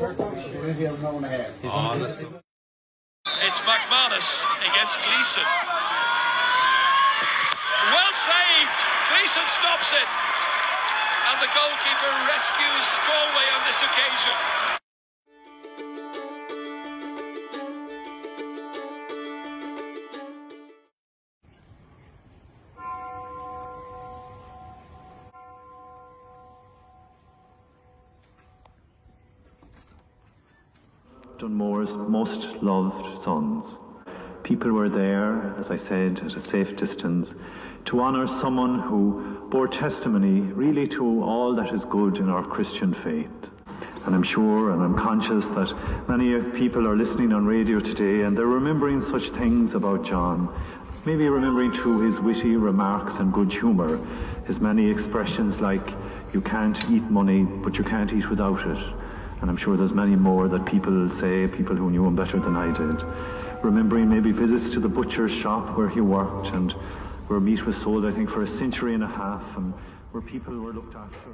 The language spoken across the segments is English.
It's McManus against Gleeson. Well saved! Gleeson stops it. And the goalkeeper rescues Galway on this occasion. Dunmore's most loved sons. People were there, as I said, at a safe distance, to honour someone who bore testimony really to all that is good in our Christian faith. And I'm sure and I'm conscious that many people are listening on radio today and they're remembering such things about John, maybe remembering too his witty remarks and good humour, his many expressions like, you can't eat money, but you can't eat without it. And I'm sure there's many more that people say, people who knew him better than I did. Remembering maybe visits to the butcher's shop where he worked and where meat was sold, I think, for a century and a half, and where people were looked after.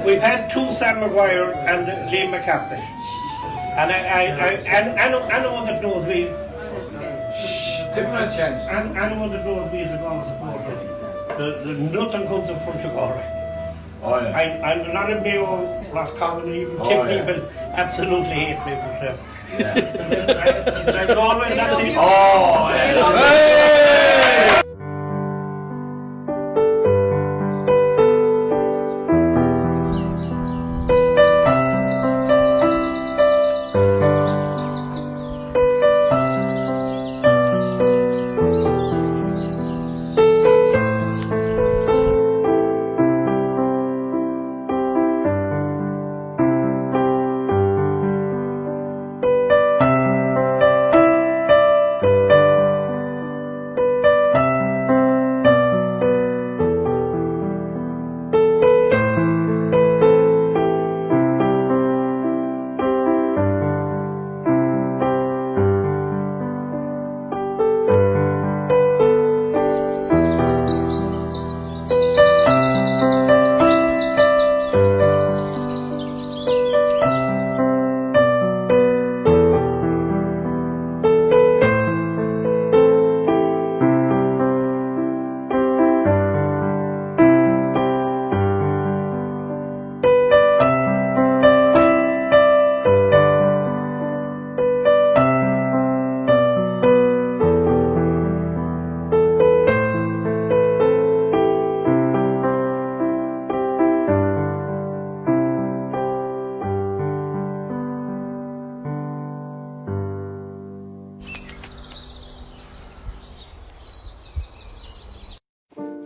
We've had two Sam Maguire and Liam McCarthy. And anyone that knows me, give him a chance. Anyone that knows me as a Galway supporter, there's nothing comes in front of Galway. Oh, yeah. I'm not a Mayo, Roscommon, even Kim people absolutely hate me. But I'm Galway, that's it. Oh, yeah.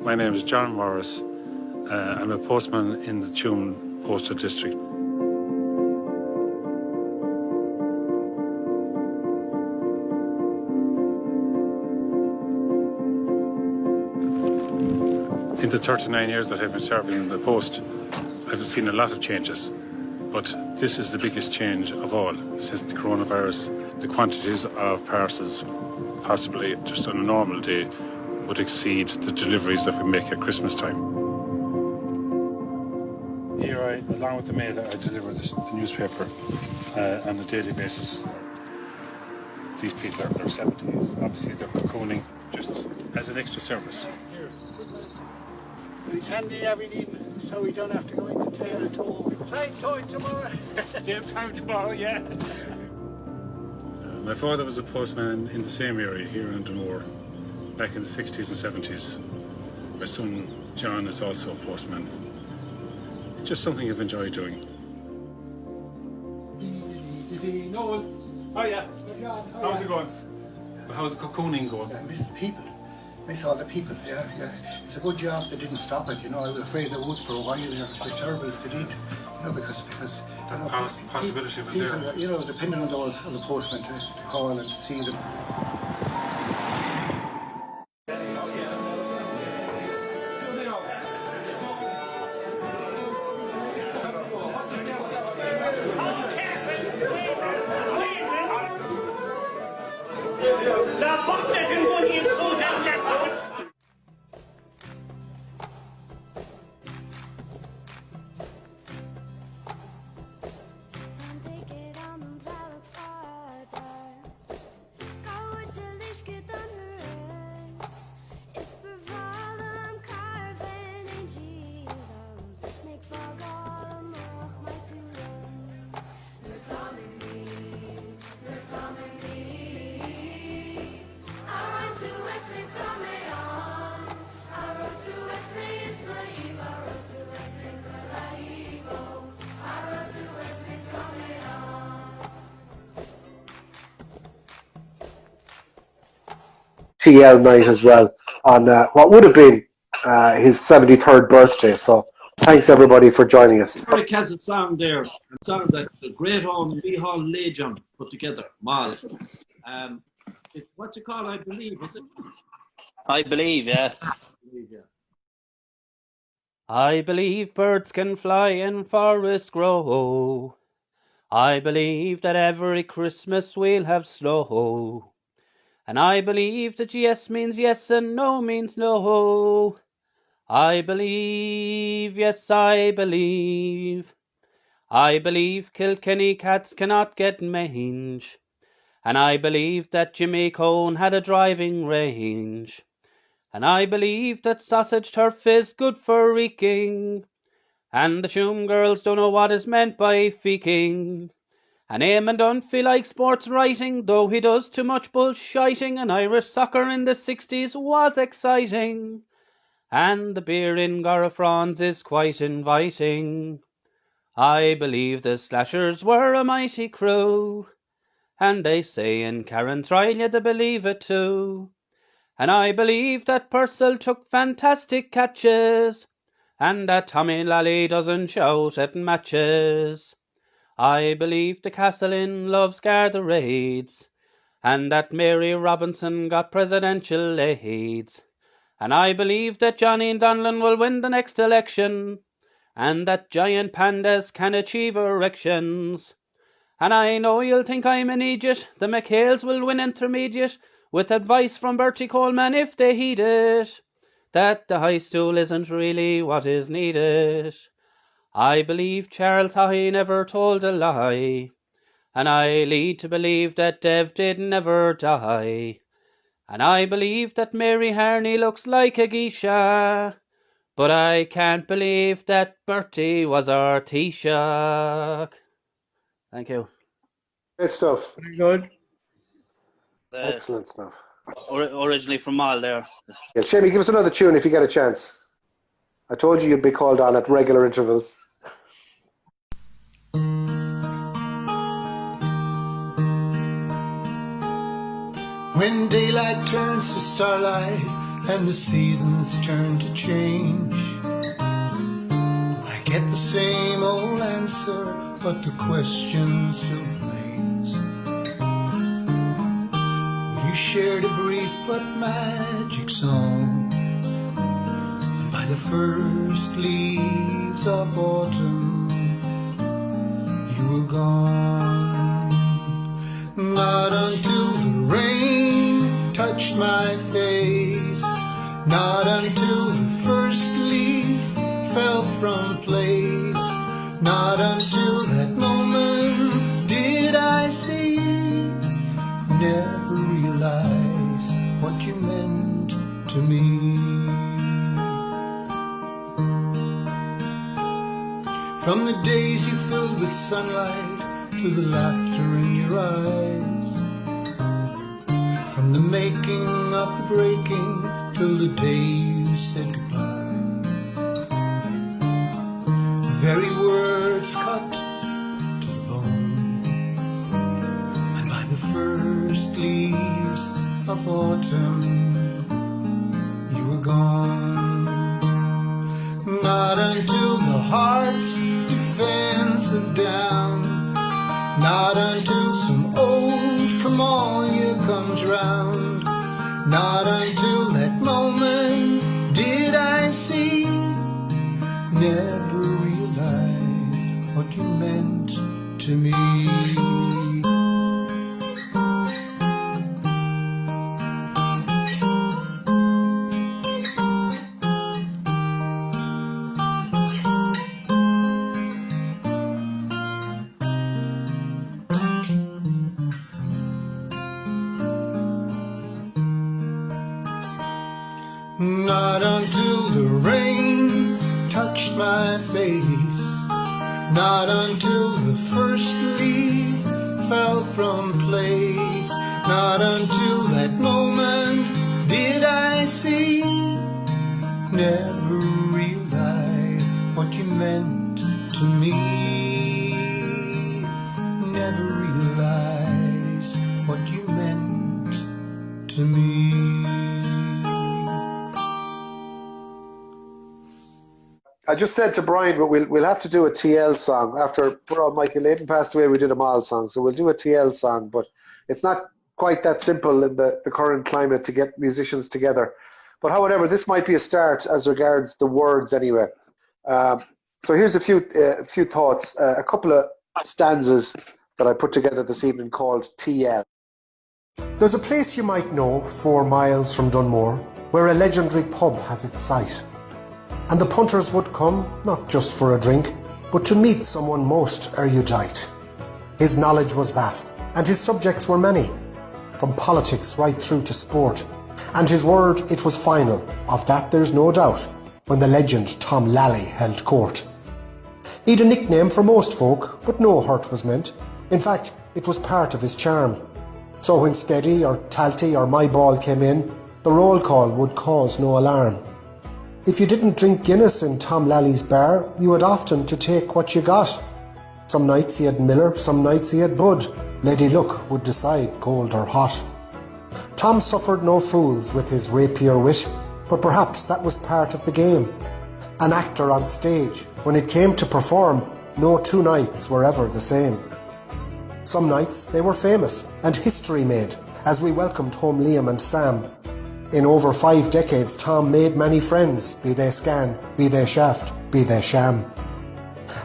My name is John Morris. I'm a postman in the Tuam Postal District. In the 39 years that I've been serving in the post, I've seen a lot of changes. But this is the biggest change of all since the coronavirus. The quantities of parcels, possibly just on a normal day, would exceed the deliveries that we make at Christmas time. Here, along with the mail, I deliver the newspaper on a daily basis. These people are in their 70s. Obviously, they're cocooning just as an extra service. It's handy having him so we don't have to go into town at all. Same time tomorrow. Same time tomorrow, yeah. My father was a postman in the same area here in Dunmore back in the 60s and 70s. My son John is also a postman. It's just something I've enjoyed doing. Noel, oh yeah. How's it going? How's the cocooning going? Miss the people. Miss all the people, yeah. It's a good job they didn't stop it, I was afraid they would for a while. It'd be terrible if they did, because that possibility was people, there. Depending on the postmen to call and to see them. TL night as well on what would have been his 73rd birthday. So thanks everybody for joining us. Poetic has its sound there. It sounds like the great old Hall Legion put together. Mal. What's it called? I believe, is it? I believe, yeah. I believe birds can fly and forests grow. I believe that every Christmas we'll have snow. And I believe that yes means yes and no means no. I believe, yes I believe. I believe Kilkenny cats cannot get mange. And I believe that Jimmy Cohn had a driving range. And I believe that sausage turf is good for reeking. And the Tuam girls don't know what is meant by feeking. And Eamon don't feel like sports writing, though he does too much bullshiting, and Irish soccer in the 60s was exciting. And the beer in Garafrons is quite inviting. I believe the Slashers were a mighty crew, and they say in Carrinsryle they believe it too. And I believe that Purcell took fantastic catches, and that Tommy Lally doesn't shout at matches. I believe the Castlin loves Garda raids, and that Mary Robinson got presidential aids. And I believe that Johnny Donlan will win the next election, and that giant pandas can achieve erections. And I know you'll think I'm an idiot, the McHales will win intermediate, with advice from Bertie Coleman if they heed it, that the high stool isn't really what is needed. I believe Charles Haughey never told a lie, and I lead to believe that Dev did never die. And I believe that Mary Harney looks like a geisha, but I can't believe that Bertie was our Taoiseach. Thank you. Great stuff. Very good. Excellent stuff. Originally from Mal there. Yeah, Jamie, give us another tune if you get a chance. I told you you'd be called on at regular intervals. When daylight turns to starlight and the seasons turn to change. I get the same old answer, but the question still remains. You shared a brief but magic song, and by the first leaves of autumn, you were gone. Not until the rain touched my face, not until the first leaf fell from place, not until that moment did I see, never realize what you meant to me. From the days you filled with sunlight to the laughter in your eyes, from the making of the breaking till the day you said goodbye. The very words cut to the bone, and by the first leaves of autumn, you were gone. Not until the heart's defense is down, not until some old come-on-you comes round, not until that moment did I see, never realized what you meant to me. Not until the rain touched my face, not until the first leaf fell from place, not until that moment did I see, never realize what you meant to me, never realized what you meant to me. I just said to Brian, but we'll have to do a TL song. After poor old Michael Layton passed away, we did a Moll song, so we'll do a TL song, but it's not quite that simple in the current climate to get musicians together. But however, this might be a start as regards the words anyway. So here's a few thoughts, a couple of stanzas that I put together this evening called TL. There's a place you might know 4 miles from Dunmore where a legendary pub has its site. And the punters would come, not just for a drink, but to meet someone most erudite. His knowledge was vast, and his subjects were many, from politics right through to sport. And his word, it was final, of that there's no doubt, when the legend Tom Lally held court. He'd a nickname for most folk, but no hurt was meant. In fact, it was part of his charm. So when Steady or Talty or My Ball came in, the roll call would cause no alarm. If you didn't drink Guinness in Tom Lally's bar, you had often to take what you got. Some nights he had Miller, some nights he had Bud. Lady Luck would decide cold or hot. Tom suffered no fools with his rapier wit, but perhaps that was part of the game. An actor on stage, when it came to perform, no 2 nights were ever the same. Some nights they were famous and history made, as we welcomed home Liam and Sam. In over 5 decades, Tom made many friends, be they Scan, be they Shaft, be they Sham.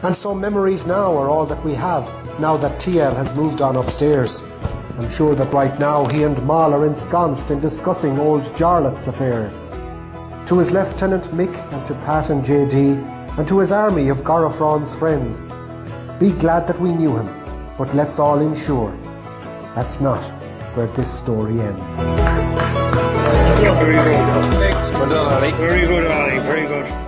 And so memories now are all that we have, now that TL has moved on upstairs. I'm sure that right now he and Moll are ensconced in discussing old Jarlath's affairs. To his Lieutenant Mick and to Pat and JD, and to his army of Garafron's friends, be glad that we knew him, but let's all ensure that's not where this story ends. Very good. Very good, Ollie. Very good.